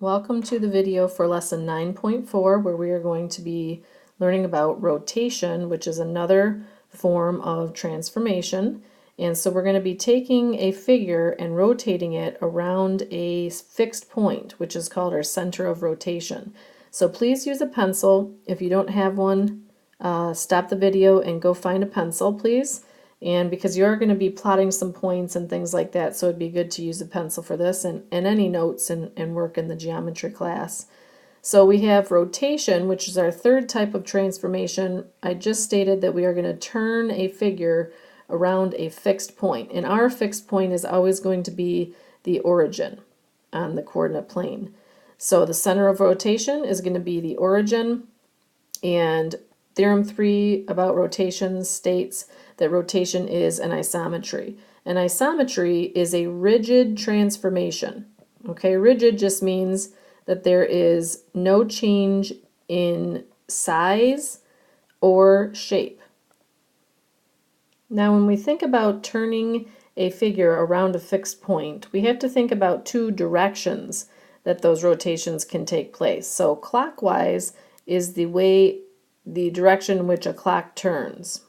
Welcome to the video for lesson 9.4, where we are going to be learning about rotation, which is another form of transformation. And so we're going to be taking a figure and rotating it around a fixed point, which is called our center of rotation. So please use a pencil. If you don't have one, stop the video and go find a pencil, please. And because you are going to be plotting some points and things like that, so it'd be good to use a pencil for this and any notes and work in the geometry class. So we have rotation, which is our third type of transformation. I just stated that we are going to turn a figure around a fixed point. And our fixed point is always going to be the origin on the coordinate plane. So the center of rotation is going to be the origin, and Theorem 3 about rotations states that rotation is an isometry. An isometry is a rigid transformation. Okay, rigid just means that there is no change in size or shape. Now, when we think about turning a figure around a fixed point, we have to think about two directions that those rotations can take place. So clockwise is the direction in which a clock turns.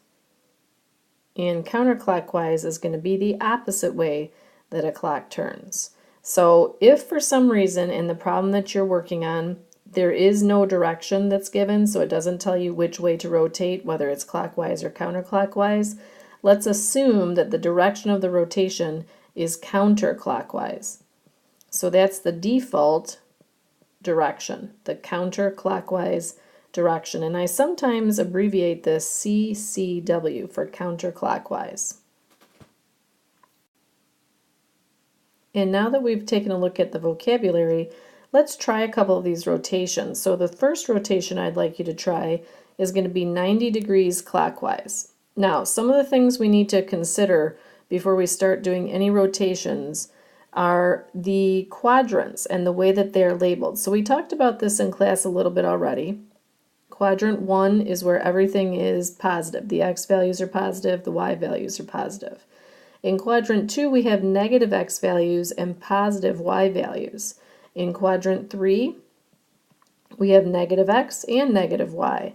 And counterclockwise is going to be the opposite way that a clock turns. So if for some reason in the problem that you're working on, there is no direction that's given, so it doesn't tell you which way to rotate, whether it's clockwise or counterclockwise, let's assume that the direction of the rotation is counterclockwise. So that's the default direction, the counterclockwise direction, and I sometimes abbreviate this CCW for counterclockwise. And now that we've taken a look at the vocabulary, let's try a couple of these rotations. So the first rotation I'd like you to try is going to be 90 degrees clockwise. Now, some of the things we need to consider before we start doing any rotations are the quadrants and the way that they're labeled. So we talked about this in class a little bit already. Quadrant 1 is where everything is positive. The x values are positive, the y values are positive. In quadrant 2, we have negative x values and positive y values. In quadrant 3, we have negative x and negative y.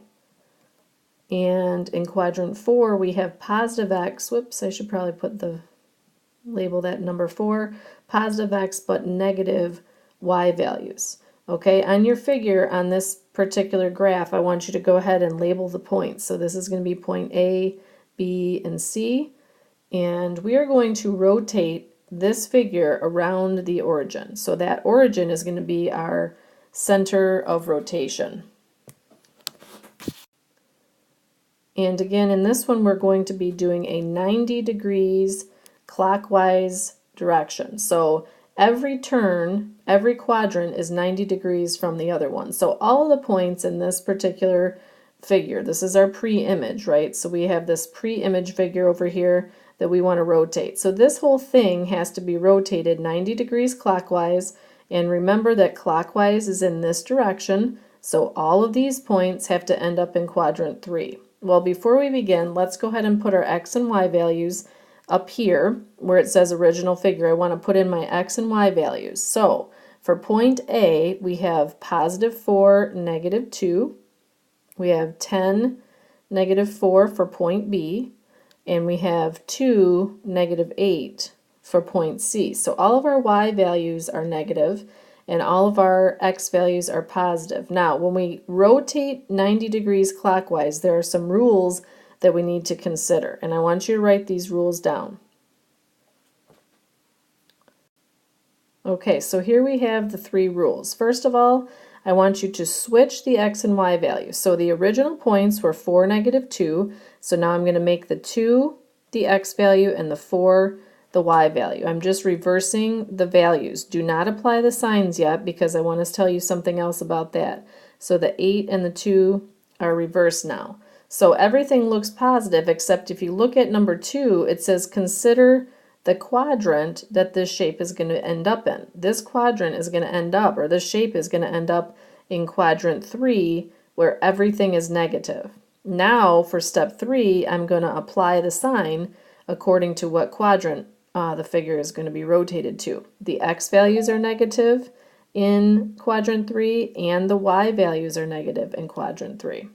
And in quadrant 4, we have positive x. Whoops, I should probably label that number 4, positive x but negative y values. Okay, on your figure on this particular graph, I want you to go ahead and label the points. So this is going to be point A, B, and C. And we are going to rotate this figure around the origin. So that origin is going to be our center of rotation. And again, in this one, we're going to be doing a 90 degrees clockwise direction. So every turn, every quadrant is 90 degrees from the other one. So all of the points in this particular figure, this is our pre-image, right? So we have this pre-image figure over here that we want to rotate. So this whole thing has to be rotated 90 degrees clockwise. And remember that clockwise is in this direction. So all of these points have to end up in quadrant 3. Well, before we begin, let's go ahead and put our x and y values up here where it says original figure. I want to put in my x and y values. So for point A, we have positive 4, negative 2. We have 10, negative 4 for point B. And we have 2, negative 8 for point C. So all of our y values are negative and all of our x values are positive. Now, when we rotate 90 degrees clockwise, there are some rules that we need to consider, and I want you to write these rules down. Okay, so here we have the 3 rules. First of all, I want you to switch the x and y values. So the original points were 4, negative 2, so now I'm going to make the 2 the x value and the 4 the y value. I'm just reversing the values. Do not apply the signs yet because I want to tell you something else about that. So the 8 and the 2 are reversed now. So everything looks positive, except if you look at number 2, it says consider the quadrant that this shape is going to end up in. This quadrant is going to end up, or this shape is going to end up in quadrant 3, where everything is negative. Now for step 3, I'm going to apply the sign according to what quadrant the figure is going to be rotated to. The x values are negative in quadrant 3, and the y values are negative in quadrant 3.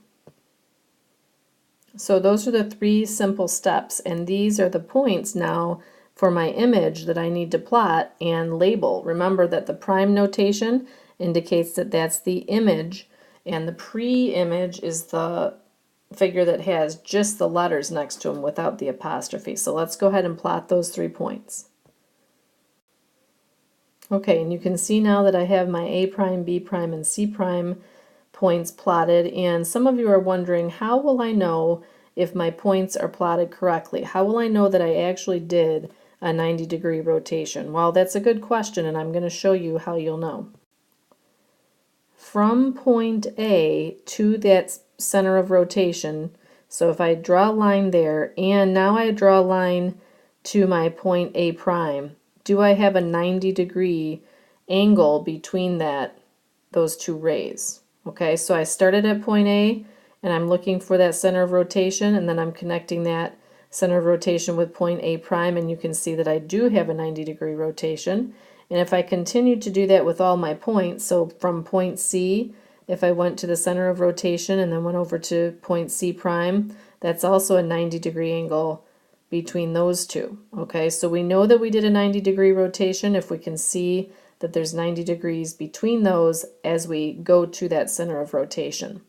So those are the 3 simple steps, and these are the points now for my image that I need to plot and label. Remember that the prime notation indicates that that's the image, and the pre-image is the figure that has just the letters next to them without the apostrophe. So let's go ahead and plot those 3 points. Okay, and you can see now that I have my A prime, B prime, and C prime points plotted, and some of you are wondering, how will I know if my points are plotted correctly? How will I know that I actually did a 90-degree rotation? Well, that's a good question, and I'm going to show you how you'll know. From point A to that center of rotation, so if I draw a line there, and now I draw a line to my point A prime, do I have a 90-degree angle between those 2 rays? Okay, so I started at point A, and I'm looking for that center of rotation, and then I'm connecting that center of rotation with point A prime, and you can see that I do have a 90-degree rotation. And if I continue to do that with all my points, so from point C, if I went to the center of rotation and then went over to point C prime, that's also a 90-degree angle between those 2. Okay, so we know that we did a 90-degree rotation if we can see that there's 90 degrees between those as we go to that center of rotation.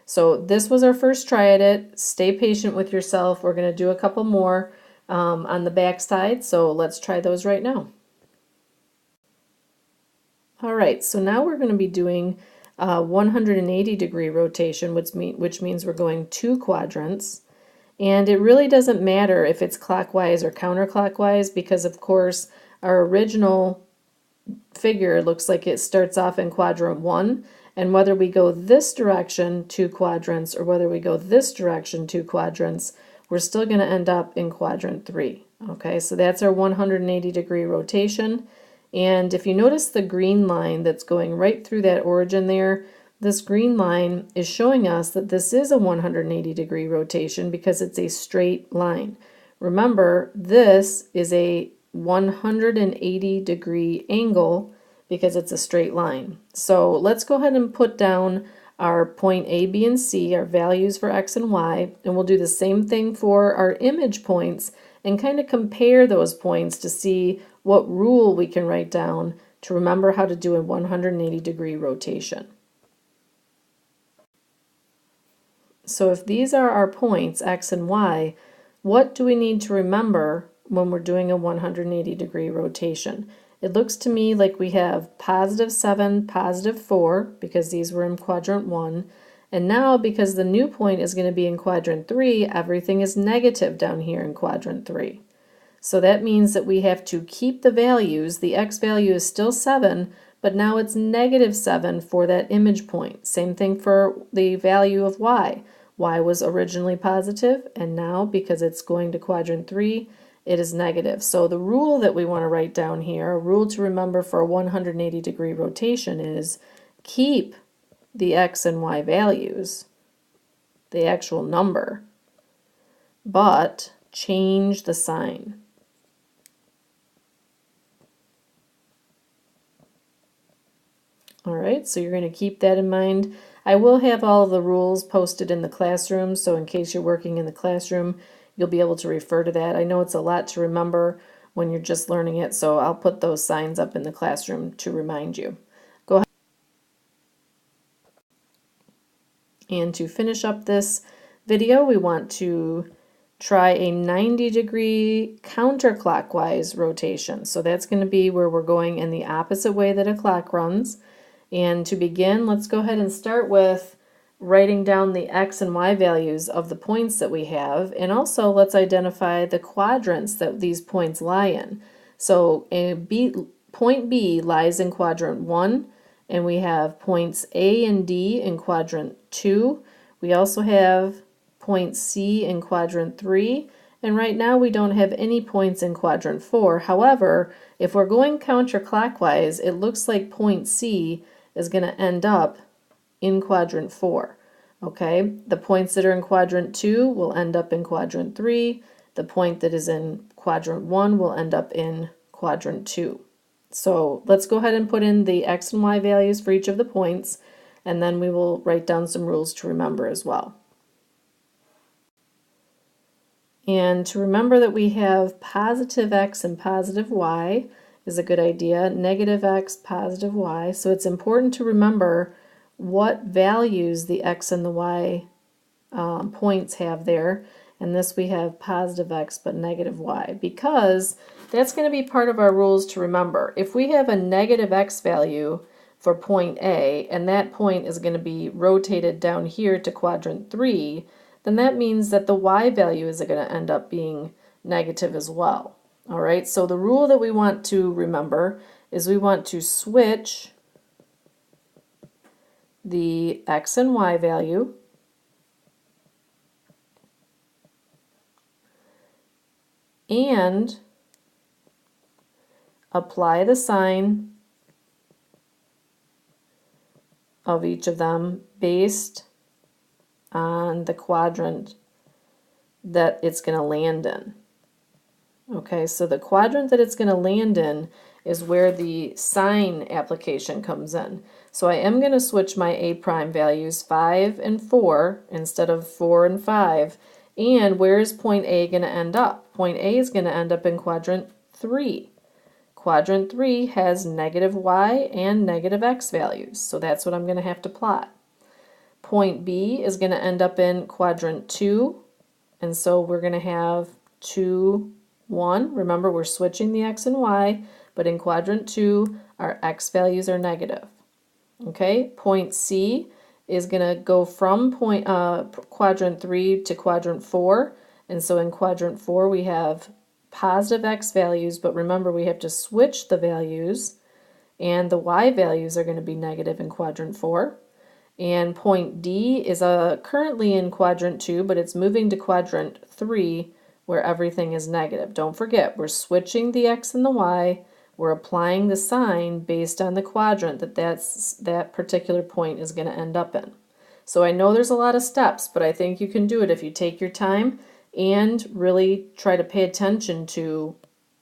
So this was our first try at it. Stay patient with yourself. We're going to do a couple more on the back side, so let's try those right now. All right, so now we're going to be doing a 180-degree rotation, which means we're going 2 quadrants. And it really doesn't matter if it's clockwise or counterclockwise, because of course our original figure looks like it starts off in quadrant 1, and whether we go this direction 2 quadrants or whether we go this direction 2 quadrants, we're still going to end up in quadrant 3. Okay, so that's our 180-degree rotation. And if you notice the green line that's going right through that origin there, this green line is showing us that this is a 180-degree rotation because it's a straight line. Remember, this is a 180-degree angle because it's a straight line. So let's go ahead and put down our point A, B, and C, our values for X and Y, and we'll do the same thing for our image points and kind of compare those points to see what rule we can write down to remember how to do a 180-degree rotation. So if these are our points, X and Y, what do we need to remember when we're doing a 180-degree rotation? It looks to me like we have +7, +4, because these were in quadrant 1, and now because the new point is going to be in quadrant 3, everything is negative down here in quadrant 3. So that means that we have to keep the values. The X value is still 7, but now it's -7 for that image point. Same thing for the value of Y. Y was originally positive, and now because it's going to quadrant 3, it is negative. So the rule that we want to write down here, a rule to remember for a 180-degree rotation, is keep the X and Y values, the actual number, but change the sign. All right, so you're going to keep that in mind. I will have all of the rules posted in the classroom, so in case you're working in the classroom, you'll be able to refer to that. I know it's a lot to remember when you're just learning it, so I'll put those signs up in the classroom to remind you. Go ahead. And to finish up this video, we want to try a 90-degree counterclockwise rotation. So that's going to be where we're going in the opposite way that a clock runs. And to begin, let's go ahead and start with writing down the X and Y values of the points that we have, and also let's identify the quadrants that these points lie in. So point B lies in quadrant 1, and we have points A and D in quadrant 2. We also have point C in quadrant 3, and right now we don't have any points in quadrant 4. However, if we're going counterclockwise, it looks like point C is going to end up in quadrant 4. Okay, the points that are in quadrant 2 will end up in quadrant 3. The point that is in quadrant 1 will end up in quadrant 2. So let's go ahead and put in the x and y values for each of the points, and then we will write down some rules to remember as well. And to remember that we have positive x and positive y is a good idea, negative x, positive y. So it's important to remember what values the x and the y points have there. And this we have positive x but negative y, because that's going to be part of our rules to remember. If we have a negative x value for point A, and that point is going to be rotated down here to quadrant 3, then that means that the y value is going to end up being negative as well. All right, so the rule that we want to remember is we want to switch the x and y value and apply the sign of each of them based on the quadrant that it's going to land in. Okay, so the quadrant that it's going to land in is where the sign application comes in. So I am going to switch my A prime values 5 and 4 instead of 4 and 5. And where is point A going to end up? Point A is going to end up in quadrant 3. Quadrant 3 has negative y and negative x values, so that's what I'm going to have to plot. Point B is going to end up in quadrant 2, and so we're going to have 2, 1. Remember, we're switching the x and y, but in quadrant 2, our x values are negative. Okay, point C is going to go from quadrant 3 to quadrant 4, and so in quadrant 4 we have positive x values, but remember we have to switch the values, and the y values are going to be negative in quadrant 4. And point D is currently in quadrant 2, but it's moving to quadrant 3 where everything is negative. Don't forget, we're switching the x and the y. We're applying the sign based on the quadrant that particular point is going to end up in. So I know there's a lot of steps, but I think you can do it if you take your time and really try to pay attention to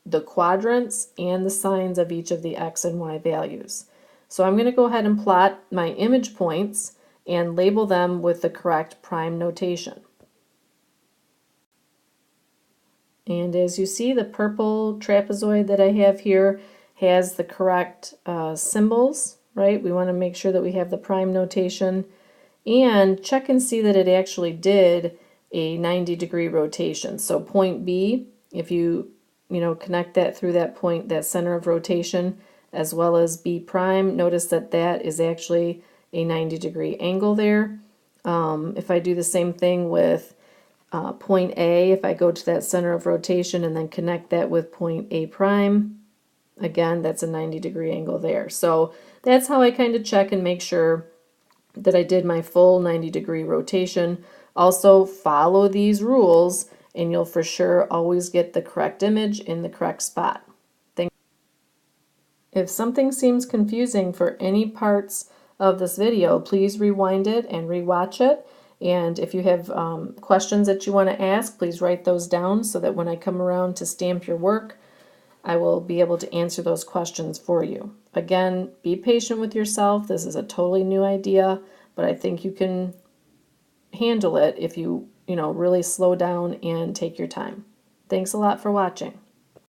the quadrants and the signs of each of the x and y values. So I'm going to go ahead and plot my image points and label them with the correct prime notation. And as you see, the purple trapezoid that I have here has the correct symbols, right? We want to make sure that we have the prime notation, and check and see that it actually did a 90-degree rotation. So point B, if you connect that through that point, that center of rotation, as well as B prime, notice that that is actually a 90-degree angle there. If I do the same thing with point A, if I go to that center of rotation and then connect that with point A prime, again, that's a 90-degree angle there. So that's how I kind of check and make sure that I did my full 90-degree rotation. Also, follow these rules and you'll for sure always get the correct image in the correct spot. If something seems confusing for any parts of this video, please rewind it and rewatch it. And if you have questions that you want to ask, please write those down so that when I come around to stamp your work, I will be able to answer those questions for you. Again, be patient with yourself. This is a totally new idea, but I think you can handle it if you really slow down and take your time. Thanks a lot for watching.